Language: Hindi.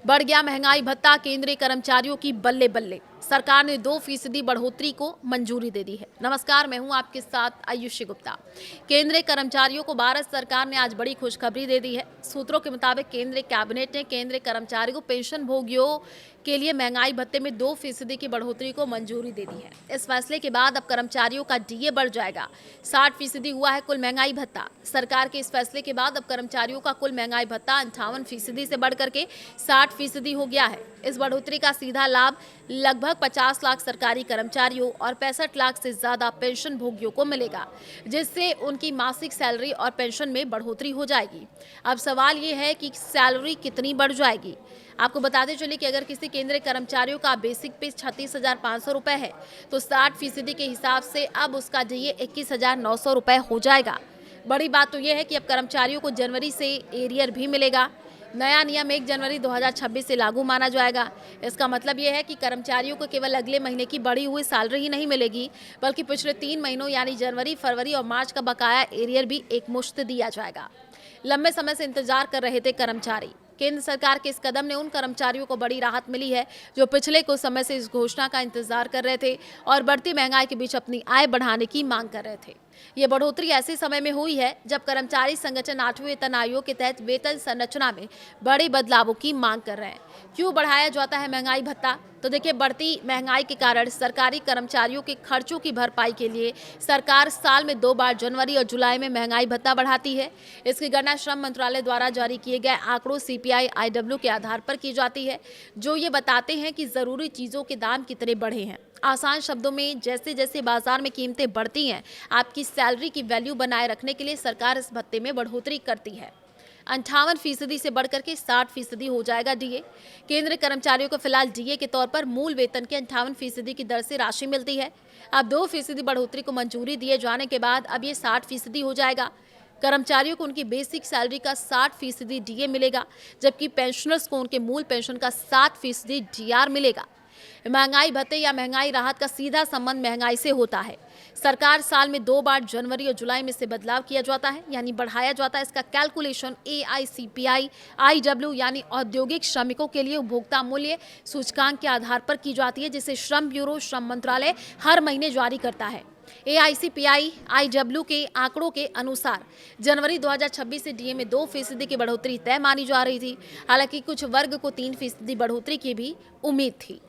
बढ़ गया महंगाई भत्ता, केंद्रीय कर्मचारियों की बल्ले बल्ले। सरकार ने 2% बढ़ोतरी को मंजूरी दे दी है। नमस्कार, मैं हूं आपके साथ आयुषी गुप्ता। केंद्रीय कर्मचारियों को भारत सरकार ने आज बड़ी खुशखबरी दे दी है। सूत्रों के मुताबिक केंद्रीय कैबिनेट ने केंद्रीय कर्मचारियों को पेंशन भोगियों के लिए महंगाई भत्ते में 2% की बढ़ोतरी को मंजूरी दे दी है। इस फैसले के बाद अब कर्मचारियों का डीए बढ़ जाएगा। 60% हुआ है कुल महंगाई भत्ता। सरकार के इस फैसले के बाद अब कर्मचारियों का कुल महंगाई भत्ता 58% से बढ़कर के 60% हो गया है। इस बढ़ोतरी का सीधा लाभ लगभग 50 लाख सरकारी कर्मचारियों और 65 लाख से ज्यादा पेंशन भोगियों को मिलेगा, जिससे उनकी मासिक सैलरी और पेंशन में बढ़ोतरी हो जाएगी। अब सवाल ये है कि सैलरी कितनी बढ़ जाएगी। आपको बताते चलिए कि अगर किसी केंद्रीय कर्मचारियों का बेसिक पे 36,500 रुपए है, तो 60% के हिसाब से अब उसका डीए 21,900 रुपए हो जाएगा। बड़ी बात तो यह है कि अब कर्मचारियों को जनवरी से एरियर भी मिलेगा। नया नियम 1 जनवरी 2026 से लागू माना जाएगा। इसका मतलब यह है कि कर्मचारियों को केवल अगले महीने की बढ़ी हुई सैलरी ही नहीं मिलेगी, बल्कि पिछले 3 महीनों यानी जनवरी, फरवरी और मार्च का बकाया एरियर भी एक मुश्त दिया जाएगा। लंबे समय से इंतजार कर रहे थे कर्मचारी। केंद्र सरकार के इस कदम ने उन कर्मचारियों को बड़ी राहत मिली है जो पिछले कुछ समय से इस घोषणा का इंतजार कर रहे थे और बढ़ती महंगाई के बीच अपनी आय बढ़ाने की मांग कर रहे थे। ये बढ़ोतरी ऐसे समय में हुई है जब कर्मचारी संगठन 8वें वेतन आयोग के तहत वेतन संरचना में बड़े बदलावों की मांग कर रहे हैं। क्यों बढ़ाया जाता है महंगाई भत्ता? तो देखिए, बढ़ती महंगाई के कारण सरकारी कर्मचारियों के खर्चों की भरपाई के लिए सरकार साल में 2 बार जनवरी और जुलाई में महंगाई भत्ता बढ़ाती है। इसकी गणना श्रम मंत्रालय द्वारा जारी किए गए आंकड़ों सीपीआई आईडब्ल्यू के आधार पर की जाती है, जो ये बताते हैं कि जरूरी चीजों के दाम कितने बढ़े हैं। आसान शब्दों में, जैसे जैसे बाजार में कीमतें बढ़ती हैं, आपकी सैलरी की वैल्यू बनाए रखने के लिए सरकार इस भत्ते में बढ़ोतरी करती है। 58% से बढ़कर के 60% हो जाएगा डीए। केंद्रीय कर्मचारियों को फिलहाल डीए के तौर पर मूल वेतन के 58% की दर से राशि मिलती है। अब 2% बढ़ोतरी को मंजूरी दिए जाने के बाद अब ये 60% हो जाएगा। कर्मचारियों को उनकी बेसिक सैलरी का 60% डीए मिलेगा, जबकि पेंशनर्स को उनके मूल पेंशन का 60% डीआर मिलेगा। महंगाई भत्ते या महंगाई राहत का सीधा संबंध महंगाई से होता है। सरकार साल में 2 बार जनवरी और जुलाई में से बदलाव किया जाता है, यानी बढ़ाया जाता है। इसका कैलकुलेशन एआईसीपीआई आईडब्ल्यू यानी औद्योगिक श्रमिकों के लिए उपभोक्ता मूल्य सूचकांक के आधार पर की जाती है, जिसे श्रम ब्यूरो, श्रम मंत्रालय हर महीने जारी करता है। एआईसीपीआई आईडब्ल्यू के आंकड़ों के अनुसार जनवरी 2026 से डीए में 2% की बढ़ोतरी तय मानी जा रही थी। हालांकि कुछ वर्ग को 3% बढ़ोतरी की भी उम्मीद थी।